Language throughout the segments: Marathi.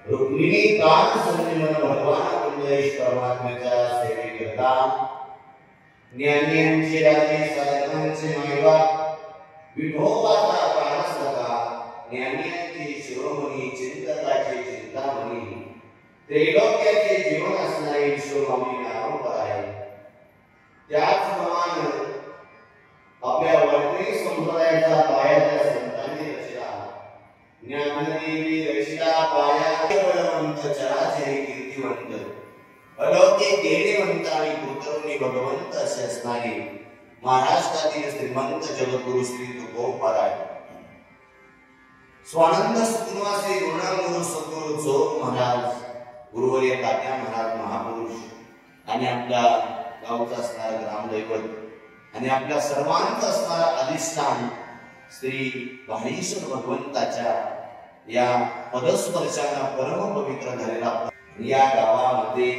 रुक्मिणी कान संजीवन भगवान कुंडलेश परमात्म्याच्या सेवेकरता ज्ञानियांचे राजे साधकांचे मायबा विठोबाचा प्राणसखा ज्ञानियांचे शिरोमणी चिंतकाचे चिंतामणी त्रैलोक्याचे जीवन असणारे विश्वमामी नारोपर आहे। त्याचप्रमाणे आपल्या वर्तनी संप्रदायाचा पाया त्या संतांनी रचला। ज्ञानदेवी रचिला पाया बळवंत चराचरी कीर्तिवंत अलौकिक देववंत आणि पुत्रवणी भगवंत असे असणारे महाराष्ट्रातील श्रीमंत जगद्गुरु श्री तुकोबाराय स्वानंद सुकुमासी गुरुनामगुरु सद्गुरु चोर महाराज गुरुवर्य तात्या महाराज महापुरुष आणि आपल्या गावचा असणारा ग्रामदैवत आणि आपल्या सर्वांचा असणारा अधिष्ठान श्री वाणीश्वर भगवंताच्या या पदस्पर्शाने परम पवित्र झालेला या गावामध्ये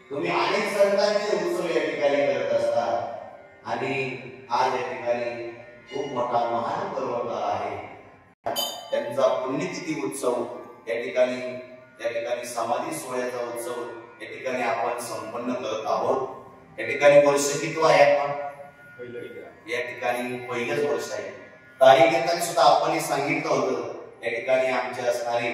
तुम्ही अनेक संतांचे उत्सव या ठिकाणी करत असतात आणि आज या ठिकाणी खूप मोठा महान पर्व आहे। त्यांचा पुण्यतिथी उत्सव या ठिकाणी समाधी सोहळ्याचा उत्सव या ठिकाणी आपण संपन्न करत आहोत। या ठिकाणी वर्ष किती आहे? आपण या ठिकाणी पहिलेच वर्ष आहे। तारीख घेताना सुद्धा आपण सांगितलं होतं या ठिकाणी आमचे असणारे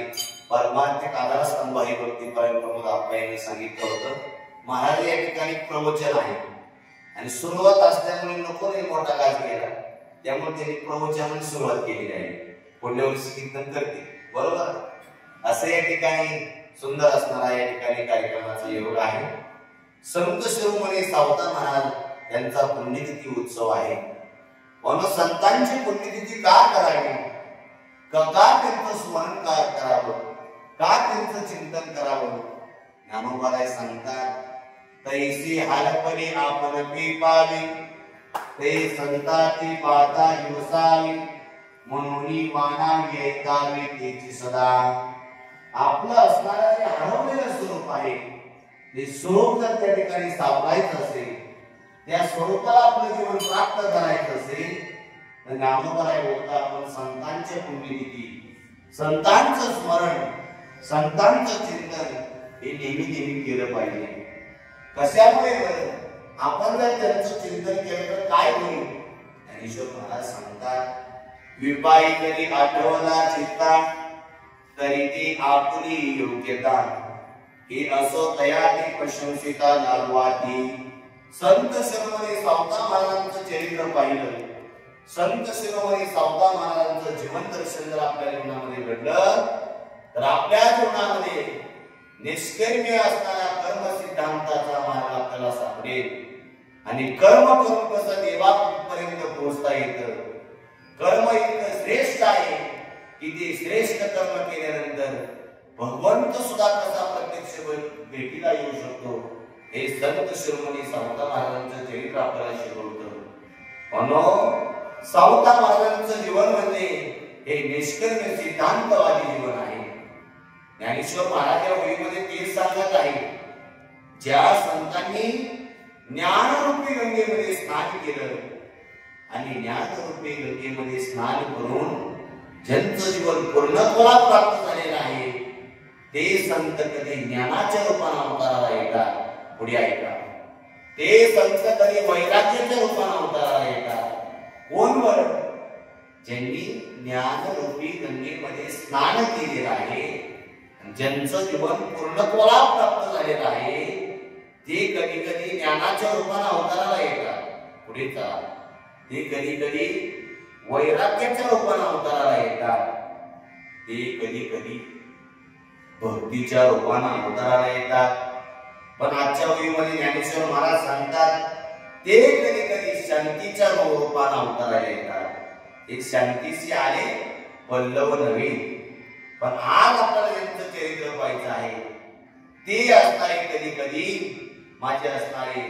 परमार्थिक आधारस्तंभ आहे भक्तीपरायण प्रमोद आपल्या यांनी सांगितलं होतं महाराज या ठिकाणी प्रवचन आहे आणि सुरुवात असल्यामुळे नको नाही मोठा काज केला त्यामुळे त्यांनी प्रवचन सुरुवात केलेली आहे। पुढल्या वर्षी कीर्तन करते बरोबर असे या ठिकाणी सुंदर असणारा या ठिकाणी कार्यक्रमाचा योग आहे। संत शिरोमणी सावता महाराज यांचा पुण्यतिथी उत्सव आहे। म्हणून संतांची पुण्यतिथी का करावी का त्यांचं स्मरण का करावं का त्यांचं चिंतन करावं ज्ञानोबाराय सांगतात तैसी हालपणी आपण पिपावी ते संताची पाता युसावी म्हणून मानावी ऐकावी त्याची सदा आपलं असणारं जे हरवलेलं स्वरूप आहे ते स्वरूप जर त्या ठिकाणी सावरायचं असेल त्या स्वरूपाला आपलं जीवन प्राप्त करायचं असेल तर ज्ञानोबाराय बोलतात आपण संतांचे पुण्यतिथी संतांचं स्मरण संतांचं चिंतन हे नेहमी केलं पाहिजे। कशामुळे आपण जर त्यांचं चिंतन केलं तर काय होईल? ज्ञानेश्वर महाराज सांगतात विपाई करी आठवला चित्ता तरी ती आपली योग्यता ही असो तयारी प्रशंसिता लालवाती। संत शिरोमणी सावता महाराजांचं चरित्र पाहिलं संत शिरोमणी सावता महाराजांचं जीवन दर्शन जर आपल्या जीवनामध्ये घडलं तर आपल्या जीवनामध्ये निष्कर्म्य असणारा कर्म सिद्धांताचा मार्ग आपल्याला सापडेल आणि कर्म करून कसं देवापर्यंत पोहोचता येतं। कर्म इतकं श्रेष्ठ आहे की ते श्रेष्ठ कर्म केल्यानंतर भगवंत सुद्धा कसा प्रत्यक्ष भेटीला येऊ शकतो हे संत शिरोमणी सावता महाराजांचं चरित्र आपल्याला शिकवतं। म्हणून सावता महाराजांचं जीवन म्हणजे हे निष्कर्म्य सिद्धांतवादी जीवन आहे। ज्ञानेश्वर महाराज या ओळीमध्ये तेच सांगत आहे ज्या संतांनी ज्ञानरूपी गंगेमध्ये स्नान केलं आणि ज्ञानरूपी गंगेमध्ये स्नान करून ज्यांचं जीवन पूर्णत्वाला प्राप्त झालेलं आहे ते संत कधी ज्ञानाच्या रूपाने अवताराला येतात। पुढे ऐका ते संत कधी वैराग्याच्या रूपाने अवताराला येतात। कोण बरं? ज्यांनी ज्ञानरूपी गंगेमध्ये स्नान केलेलं आहे ज्यांचं जीवन पूर्णत्वाला प्राप्त झालेलं आहे ते कधी कधी ज्ञानाच्या रूपाने अवताराला येतात। पुढे चला ते कधी कधी वैराग्याच्या रूपाने अवताराला येतात ते कधी कधी भक्तीच्या रूपाने अवताराला येतात। पण आजच्या ओळीमध्ये ज्ञानेश्वर महाराज सांगतात ते कधी कधी शांतीच्या रूपाने अवताराला येतात। एक शांतीशी आले पल्लव नव्हे पण आज आपल्याला त्यांचं चरित्र पाहायचं आहे ते असणारे कधी कधी माझे असणारे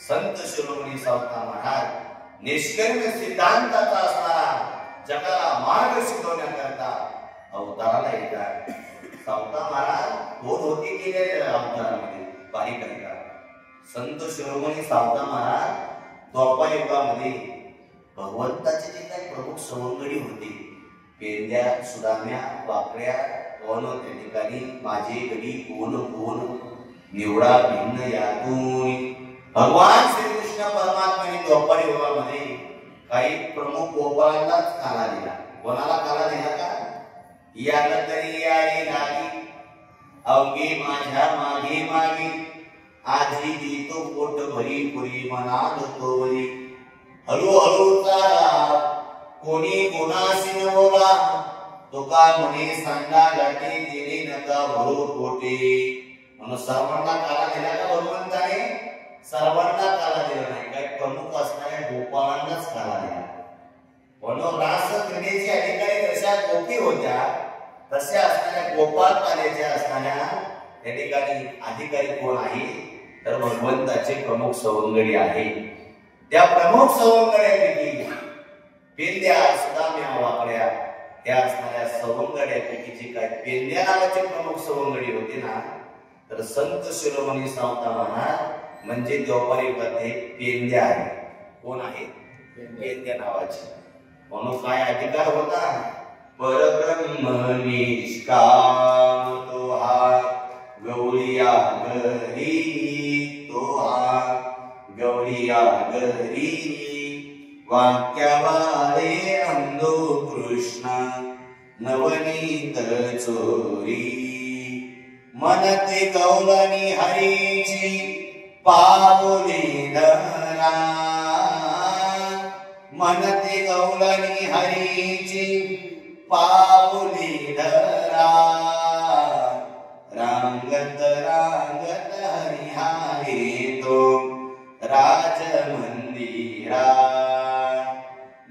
संत शिरोमणी सावता महाराज निष्कर्म्य सिद्धांताचा असणारा जगाला मार्ग शिकवण्याकरता अवताराला येतात। सावता महाराज दोन होती केलेल्या अवतारामध्ये बारीक ऐका संत शिरोमणी सावता महाराज द्वापर युगामध्ये भगवंताचे जे काही प्रमुख सवंगडी होते पेंद्या सुदाम्या वाकड्या कोण त्या ठिकाणी माझे गडी कोण कोण निवडा भिन्न यातून भगवान श्रीकृष्ण परमात्म्याने द्वापारी युगामध्ये काही प्रमुख गोपाळांनाच काला दिला. कोणाला काला दिला का? याला तरी यारी लागी अवघे माझ्या मागे मागे आधी देतो पोट भरी पुरी मनात तोवरी हळूहळू चाला कोणी कोणाशी न बोला तुका म्हणे सांगा गाठी दिली नका भरू पोटे. म्हणून सर्वांना काला दिला का भगवंताने? सर्वांना काला दिला नाही. काही प्रमुख असणाऱ्या गोपाळांनाच काला दिला. म्हणून रास क्रीडेची अधिकारी जशा गोपी होत्या तशा असणाऱ्या गोपाळ कालेच्या असणाऱ्या त्या ठिकाणी अधिकारी कोण आहे तर भगवंताचे प्रमुख सवंगडी आहे. त्या प्रमुख सवंगड्यापैकी पेंद्या सुदाम्या वाकड्या त्या असणाऱ्या सवंगड्यापैकी जी काय पेंद्या नावाची प्रमुख सवंगडी होती ना तर संत शिरोमणी सावता महाराज म्हणजे द्वापारी युगातले पेंद्या आहे. कोण आहे? पेंद्या नावाचे. म्हणून काय अधिकार होता? परब्रह्म निष्काम तो हा गौरिया घरी तो हा गौरिया घरी वाक्यवारे अंधो कृष्ण नवनीत चोरी मनते गौलानी हरीची पावले धरा मनते गौलानी हरीची पावले धरा रांगत रांगत हरिहारे तो राज मंदिरा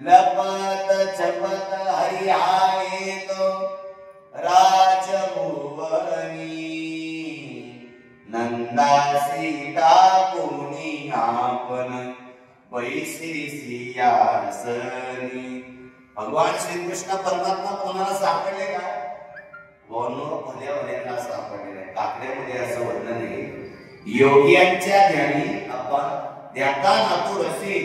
लपत छपत हरिहारे तो राज भुवनी नंदा सीता कोणी आपण पैसे सियासनी. भगवान श्रीकृष्ण परमात्मा कोणाला सापडले का? भल्या भल्यांना सापडलेला आहे. काकड्यामध्ये असं वर्णन आहे योग्यांच्या ध्यानी आपण ध्याता नातू रसी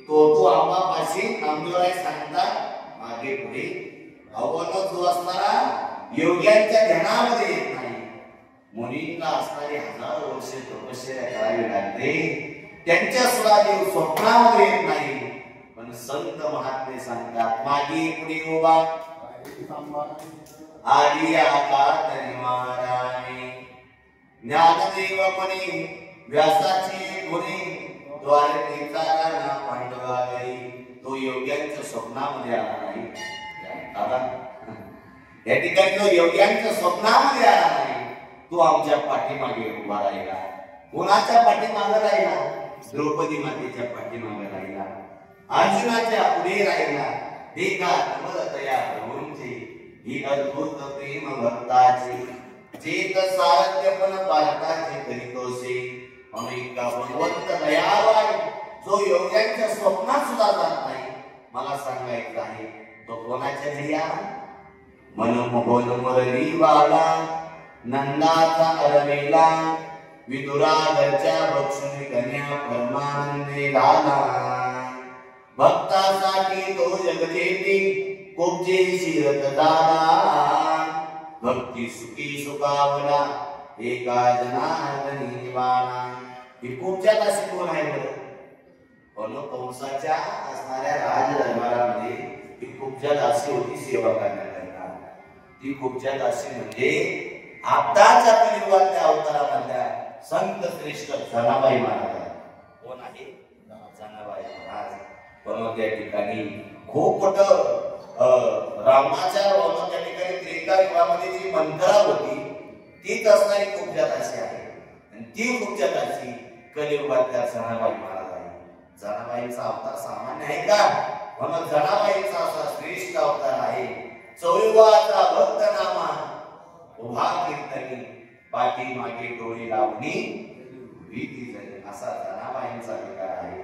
तो आंबापाशी नामदेवराय सांगता मागे पुढे अवगत जो असणारा योग्यांच्या ध्यानामध्ये येत नाही. मुनींना असणारी हजारो वर्ष तपश्चर्या करावी लागते. त्यांच्या सुद्धा देव स्वप्नामध्ये येत नाही. पण संत महात्मे सांगतात मागे पुढे उभा आली आकात निवाराने ज्ञानदेव म्हणे व्यासाची गुणे द्वारकेचा राणा पांडवागरी तो योग्यांच्या स्वप्नामध्ये आला नाही. दादा या ठिकाणी तो योग्यांच्या स्वप्नामध्ये आला नाही. तो आमच्या पाठीमागे उभा राहिला. कोणाच्या पाठीमागे राहिला? द्रौपदी मातेच्या पाठीमागे राहिला. अर्जुनाच्या पुढे राहिला. देखा नमदतया प्रभूंची ही अद्भुत प्रेम भक्ताची चेत सारथ्यपण पालकाचे करीतोसे. म्हणून का भगवंत दयावान जो योग्यांच्या स्वप्नात सुद्धा जात नाही. मला सांगायचं आहे तो कोणाच्या घरी आला? मनमोहन मुरली वाला नंदाचा अरवेला विदुराधरच्या बक्षुनी कन्या परमानंदे लाला भक्तासाठी तो जगजेती कुब्जे शिरत दादा भक्ती सुखी सुखावला एका जनार्दनी निवाला. ही कुब्जात अशी कोण आहे बरं? कंसाच्या असणाऱ्या राज दरबारामध्ये ही कुब्जा दासी होती सेवा करण्याकरता. ती कुब्जा दासी म्हणजे आताच्या कलियुगातल्या अवतारामधल्या संत श्रेष्ठ जनाबाई महाराज. कोण आहे? जनाबाई महाराज. पण त्या ठिकाणी खूप मोठं रावणाच्या त्या ठिकाणी त्रेता युगामध्ये जी मंत्रा होती तीच असणारी कुब्जा दासी आहे. आणि ती कुब्जा दासी कलियुगातल्या जनाबाई महाराज आहे. जनाबाईचा अवतार सामान्य आहे का? म्हणून जनाबाईचा असा श्रेष्ठ अवतार आहे. चौयुगाचा भक्त नामा उभा कीर्तनी पाठी मागे डोळे लावणी भीती झाली असा जनाबाईंचा विकार आहे.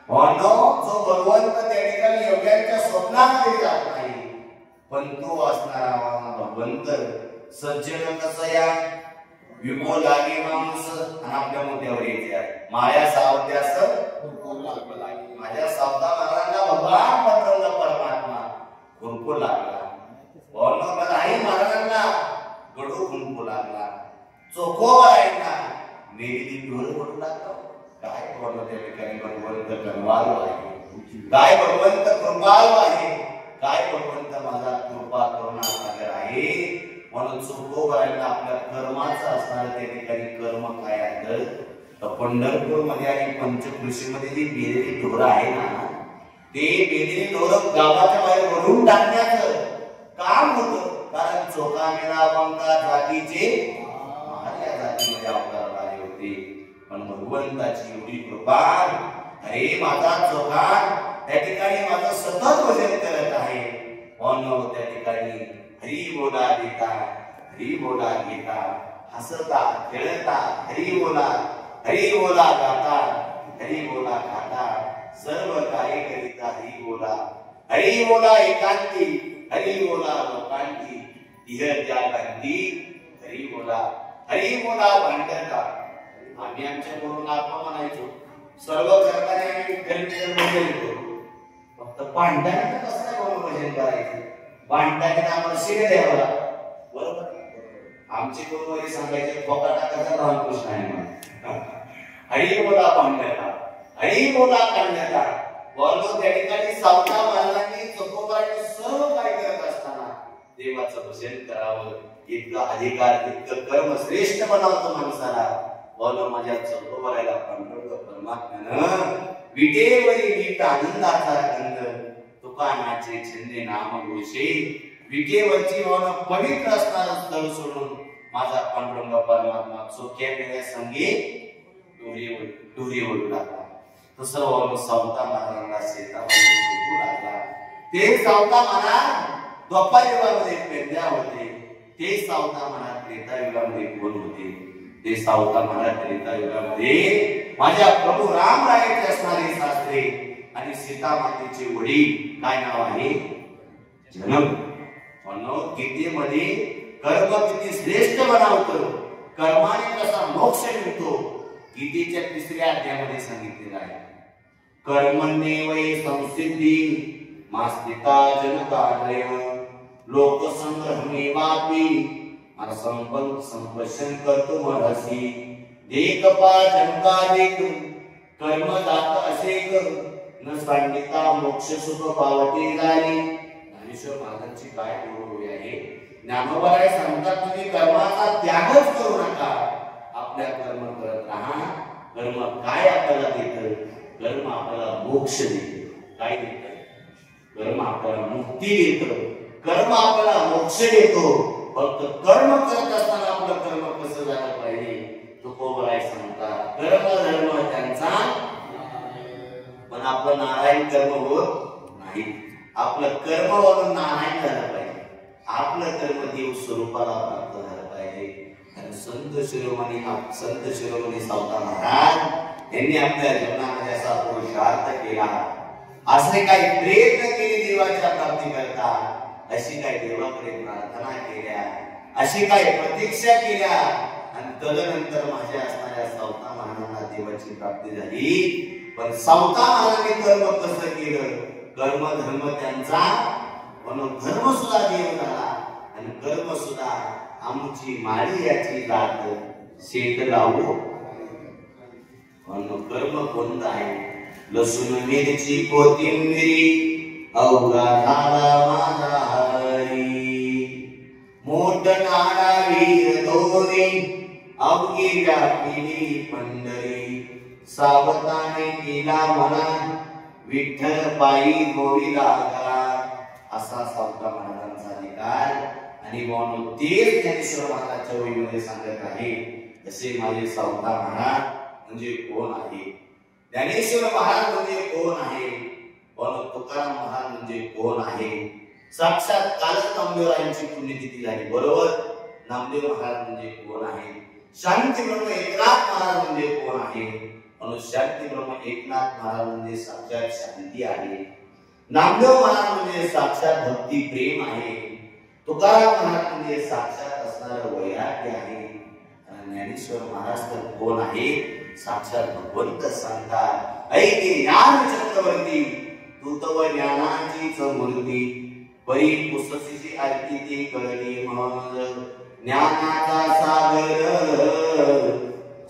म्हणून जो भगवंत त्या ठिकाणी योग्यांच्या स्वप्नामध्ये जात नाही पण तो असणारा भगवंत सज्जन कसया विमो लागे माणूस आणि आपल्या मुद्द्यावर येते माया सावत्यास माझ्या सावता महाराजांना भगवान पांडुरंग परमात्मा खुरपू लागला. चोखोबा आहे ना मेली ढोल म्हणू लागला. काय बोललं त्या ठिकाणी भगवंत कनवालो आहे, काय भगवंत कृपाळू आहे, काय भगवंत माझा कृपा करुणा सागर आहे. म्हणून चोखोबाईला आपल्या कर्माचं असणार त्या ठिकाणी कर्म काय आहे तर पंढरपूर मध्ये आणि पंचकृषी मध्ये जी बेलेली ढोरं आहे ना ते बेलेली ढोरं गावाच्या बाहेर वळून टाकण्याचं काम होतं. कारण चोखा मेला पंका जातीचे महाल्या जातीमध्ये अवतार आले होते. पण भगवंताची एवढी कृपा, अरे माझा चोखा त्या ठिकाणी माझं सतत भजन करत आहे. म्हणून त्या ठिकाणी हरी बोला देता, हरी बोला घेता, हसता खेळता हरी बोला गाता, हरी बोला खाता, सर्व कार्य करिता हरी बोला एकांती, हरी बोला लोकांती, इह त्या कांती, हरी बोला भांडता. आम्ही आमच्या गुरुंना आपण म्हणायचो सर्व करताना आम्ही विठ्ठल भजन करू, फक्त भांडताना कसं काय भजन करायचं, भांडताना आम्हाला शिव्या द्यावा. बरोबर आमचे गुरुवारी सांगायचे फोकाटा कसा रामकृष्ण आहे म्हणून. हरी बोला भांडता, हरी बोला काढण्याचा. बोललो त्या ठिकाणी सावता महाराजांनी चकोबाईने सर्व काय करत असताना देवाचं भजन करावं, इतका अधिकार इतकं कर्म श्रेष्ठ बनावतं माणसाला. बोलो माझ्या चकोबाईला पांडुरंग परमात्म्यानं विटेवरी नीट आनंदाचा गंध, तुका नाचे छंदे नाम घोषे. विटेवरची वन पवित्र असणारं स्थळ सोडून माझा पांडुरंग परमात्मा चोख्या मेल्या संगे डोरीवर लागला. तो सर्व सावता महाराजांना शेतामध्ये लागला. ते सावता महाराज द्वापारयुगामध्ये पेंड्या होते, ते सावता महाराज त्रेतायुगामध्ये कोण होते. ते सावता महाराज त्रेतायुगामध्ये माझ्या प्रभू रामरायाचे असणारे सासरे आणि सीता मातेचे वडील काय नाव आहे जनक. म्हणून गीतेमध्ये कर्म किती श्रेष्ठ बनवतं, कर्माने कसा मोक्ष मिळतो गीतेच्या 3ऱ्या अध्यायामध्ये सांगितलेलं आहे. कर्मण्येवै संसिद्धी मास्तिता जनकात्रय लोकसंग्रहमेवापि संपश्यन् कर्तुमर्हसि. देखपा जनकादिक कर्मदाता असेक न सांडिता मोक्ष सुख पावते झाली. ज्ञानेश्वर महाराजांची काय गुरुहोळी आहे. ज्ञानोबा सांगतात तुम्ही कर्माचा त्यागच करू नका, आपल्या कर्म करत राहा. कर्म काय आपल्याला देतं, कर्म आपल्याला मोक्ष देतं. काय देतं, कर्म आपल्याला मुक्ती देतं, कर्म आपल्याला मोक्ष देतो. फक्त कर्म करत असताना आपलं कर्म कसं झालं पाहिजे तो कोबराय सांगतात. कर्म धर्म त्यांचा पण आपलं नारायण कर्म होत नाही. आपलं कर्म वरून नारायण झालं पाहिजे, आपलं कर्म देव स्वरूपाला प्राप्त झालं पाहिजे. आणि संत शिरोमणी सावता महाराज यांनी आपल्या जीवनामध्ये असा पुरुषार्थ केला, असे काही प्रयत्न केले देवाच्या प्राप्ती करता, अशी काही देवाकडे प्रार्थना केल्या, अशी काही प्रतीक्षा केल्या आणि तदनंतर माझ्या असणाऱ्या सावता महाराजांना देवाची प्राप्ती झाली. पण सावता महाराजांनी कर्म कसं केलं, कर्म धर्म त्यांचा, म्हणून धर्म सुद्धा देव झाला आणि कर्म सुद्धा आमची माळी याची लाट शेत लावू. म्हणून कर्म कोणतं आहे, लसूण मिरची कोथिंबिरी अवघा झाला माझा हरी. मोठ नाडा वीर दोरी अवघी व्यापिली पंढरी. सावताने केला मला विठ्ठल पायी गोवी लागला. असा सावता महाराजांचा अधिकार. आणि म्हणून तेच ज्ञानेश्वर महाराजांच्या वहीमध्ये सांगत आहे. असे माझे सावता महाराज म्हणजे कोण आहे, ज्ञानेश्वर महाराज म्हणजे कोण आहे, म्हणून तुकाराम महाराज म्हणजे कोण आहे. साक्षात कालच नामदेवरायांची पुण्यतिथी झाली. बरोबर, नामदेव महाराज म्हणजे कोण आहे. शांती ब्रह्म एकनाथ महाराज म्हणजे कोण आहे, म्हणून शांती ब्रह्म एकनाथ महाराज म्हणजे साक्षात शांती आहे. नामदेव महाराज म्हणजे साक्षात भक्ती प्रेम आहे. तुकाराम महाराज म्हणजे साक्षात असणारं वैराग्य आहे. ज्ञानेश्वर महाराज तर कोण आहे, साक्षात भगवंत सांगतात. ऐके ज्ञान चक्रवर्ती तू तव ज्ञानाचीच मूर्ती. परी पुससीची आरती ती कळली मज ज्ञानाचा सागर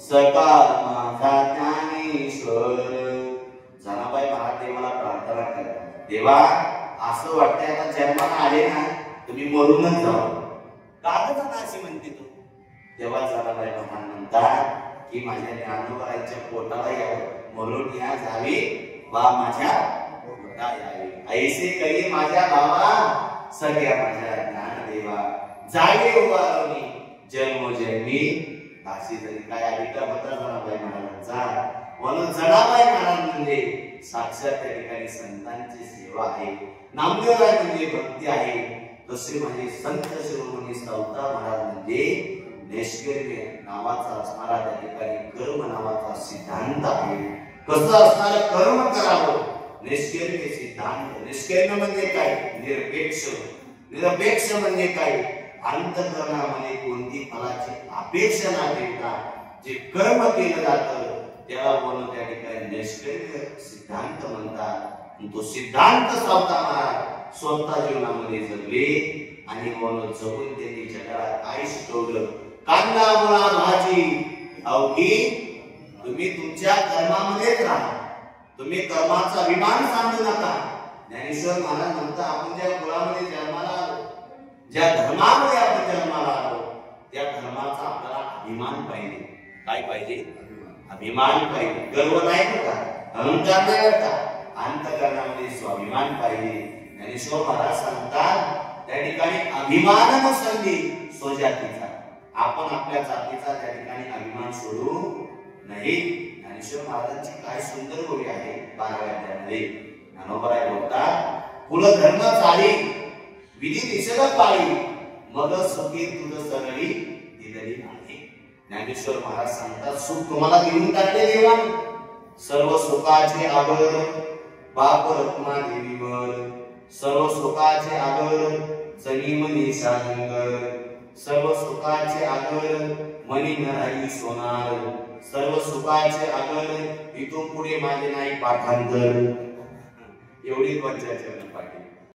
सकाळ माझा ज्ञानेश्वर. जनाबाई महाराज देवाला प्रार्थना करतात, देवा असं वाटतंय आता जन्माला आले ना तुम्ही मरूनच जाऊ. कागद अशी म्हणते तू. तेव्हा जनाबाई महाराज म्हणतात की माझ्या ज्ञानोबाईच्या पोटाला यावं, मरून या जावी वा माझ्या पोटा यावे. ऐसे करी माझ्या बाबा सगळ्या माझ्या ज्ञानदेवा. जागे उभारणी जन्मोजन्मी दासी जरी. काय अभिप्राय होता जनाबाई महाराजांचा. म्हणून जनाबाई महाराज म्हणजे साक्षात त्या ठिकाणी संतांची सेवा आहे, नामदेवराय म्हणजे भक्ती आहे. तसे म्हणजे संत शिरोमणी सावता महाराज म्हणजे निष्कर्म्य नावाचा असणारा त्या ठिकाणी कर्म नावाचा सिद्धांत आहे. कसं असणारं कर्म करावं, निष्कर्म्य सिद्धांत. निष्कर्म्य म्हणजे काय? निरपेक्ष. निरपेक्ष म्हणजे काय? अंतःकरणामध्ये कोणती फलाची अपेक्षा न ठेवता जे कर्म केलं जातं त्याला म्हणून त्या ठिकाणी निष्कर्म्य सिद्धांत म्हणतात. तो सिद्धांत सावता महाराज स्वतः जीवनामध्ये जगले आणि म्हणून जगून त्यांनी जगाला काय शिकवलं. कांदा मुळा भाजी अवघी तुम्ही तुमच्या कर्मामध्येच राहा, तुम्ही कर्माचा अभिमान सांगू नका. ज्ञानेश्वर महाराज म्हणतात आपण ज्या कुळामध्ये जन्माला आलो, ज्या धर्मामध्ये आपण जन्माला आलो त्या धर्माचा आपल्याला अभिमान पाहिजे. काय पाहिजे? अभिमान पाहिजे. गर्व नाही का, अहंकार नाही का, अंतःकरणामध्ये स्वाभिमान पाहिजे. ज्ञानेश्वर महाराज सांगतात त्या ठिकाणी अभिमान नसंधी स्वजातीचा. आपण आपल्या जातीचा त्या ठिकाणी अभिमान सोडू नाही. ज्ञानेश्वर महाराजांची काय सुंदर गोष्ट आहे 12व्या अध्यायामध्ये. ज्ञानोबराय बोलतात कुलधर्म चाली विधी निषेध पाळी मग सुखी तुझ सगळी दिलेली आहे. ज्ञानेश्वर महाराज सांगतात सुख तुम्हाला देऊन टाकले देवान. सर्व सुखाचे आगर बाप रत्ना देवीवर, सर्व सुखाचे आगर जनी मनी सांगर, सर्व सुखाचे आगर मनी नराई सोनार, सर्व सुखाचे आगर इथून पुढे माझे नाही पाठांतर. एवढी पंचायत पाठी.